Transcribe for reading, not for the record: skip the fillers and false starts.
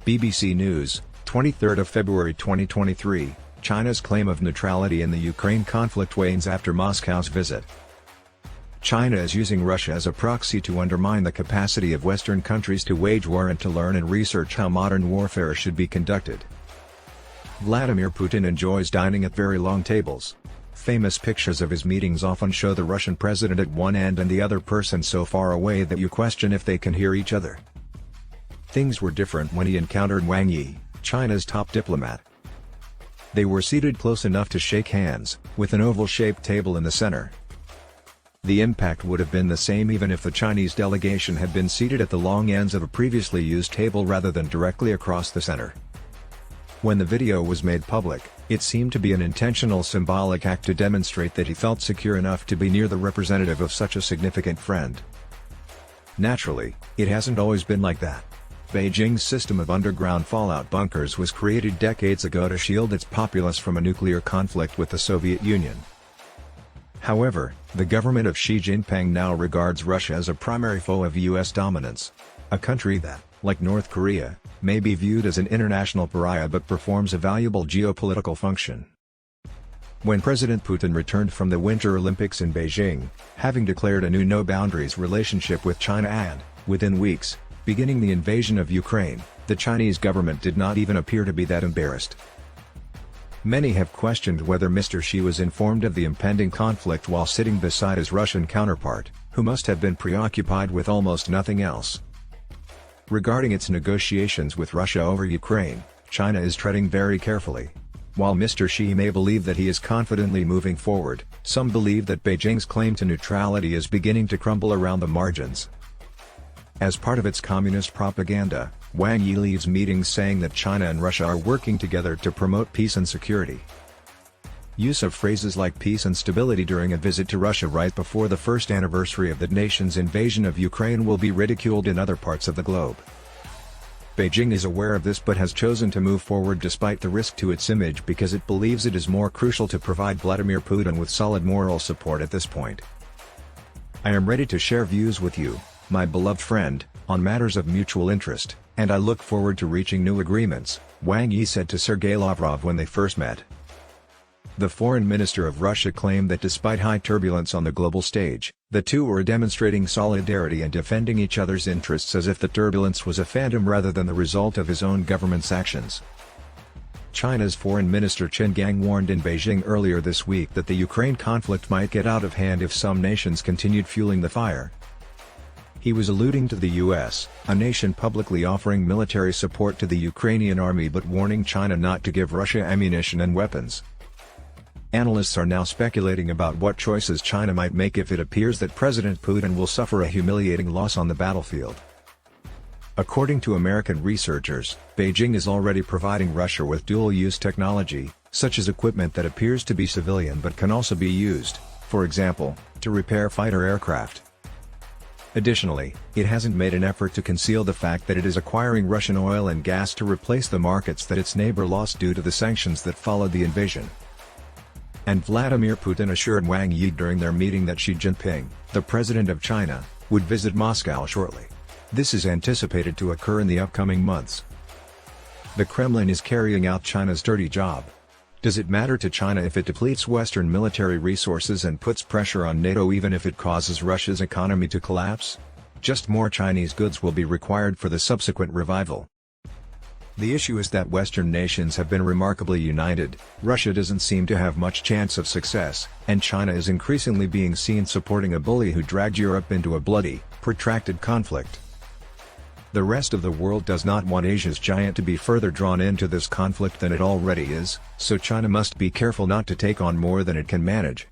BBC News, 23rd of February 2023, China's claim of neutrality in the Ukraine conflict wanes after Moscow's visit. China is using Russia as a proxy to undermine the capacity of Western countries to wage war and to learn and research how modern warfare should be conducted. Vladimir Putin enjoys dining at very long tables. Famous pictures of his meetings often show the Russian president at one end and the other person so far away that you question if they can hear each other. Things were different when he encountered Wang Yi, China's top diplomat. They were seated close enough to shake hands, with an oval-shaped table in the center. The impact would have been the same even if the Chinese delegation had been seated at the long ends of a previously used table rather than directly across the center. When the video was made public, it seemed to be an intentional symbolic act to demonstrate that he felt secure enough to be near the representative of such a significant friend. Naturally, it hasn't always been like that. Beijing's system of underground fallout bunkers was created decades ago to shield its populace from a nuclear conflict with the Soviet Union. However, the government of Xi Jinping now regards Russia as a primary foe of U.S. dominance. A country that, like North Korea, may be viewed as an international pariah but performs a valuable geopolitical function. When President Putin returned from the Winter Olympics in Beijing, having declared a new no-boundaries relationship with China and, within weeks, beginning the invasion of Ukraine, the Chinese government did not even appear to be that embarrassed. Many have questioned whether Mr. Xi was informed of the impending conflict while sitting beside his Russian counterpart, who must have been preoccupied with almost nothing else. Regarding its negotiations with Russia over Ukraine, China is treading very carefully. While Mr. Xi may believe that he is confidently moving forward, some believe that Beijing's claim to neutrality is beginning to crumble around the margins. As part of its communist propaganda, Wang Yi leaves meetings saying that China and Russia are working together to promote peace and security. Use of phrases like peace and stability during a visit to Russia right before the first anniversary of the nation's invasion of Ukraine will be ridiculed in other parts of the globe. Beijing is aware of this but has chosen to move forward despite the risk to its image because it believes it is more crucial to provide Vladimir Putin with solid moral support at this point. I am ready to share views with you, my beloved friend, on matters of mutual interest, and I look forward to reaching new agreements, Wang Yi said to Sergei Lavrov when they first met. The foreign minister of Russia claimed that despite high turbulence on the global stage, the two were demonstrating solidarity and defending each other's interests as if the turbulence was a phantom rather than the result of his own government's actions. China's foreign minister Qin Gang warned in Beijing earlier this week that the Ukraine conflict might get out of hand if some nations continued fueling the fire. He was alluding to the U.S., a nation publicly offering military support to the Ukrainian army but warning China not to give Russia ammunition and weapons. Analysts are now speculating about what choices China might make if it appears that President Putin will suffer a humiliating loss on the battlefield. According to American researchers, Beijing is already providing Russia with dual-use technology, such as equipment that appears to be civilian but can also be used, for example, to repair fighter aircraft. Additionally, it hasn't made an effort to conceal the fact that it is acquiring Russian oil and gas to replace the markets that its neighbor lost due to the sanctions that followed the invasion. And Vladimir Putin assured Wang Yi during their meeting that Xi Jinping, the president of China, would visit Moscow shortly. This is anticipated to occur in the upcoming months. The Kremlin is carrying out China's dirty job. Does it matter to China if it depletes Western military resources and puts pressure on NATO even if it causes Russia's economy to collapse? Just more Chinese goods will be required for the subsequent revival. The issue is that Western nations have been remarkably united, Russia doesn't seem to have much chance of success, and China is increasingly being seen supporting a bully who dragged Europe into a bloody, protracted conflict. The rest of the world does not want Asia's giant to be further drawn into this conflict than it already is, so China must be careful not to take on more than it can manage.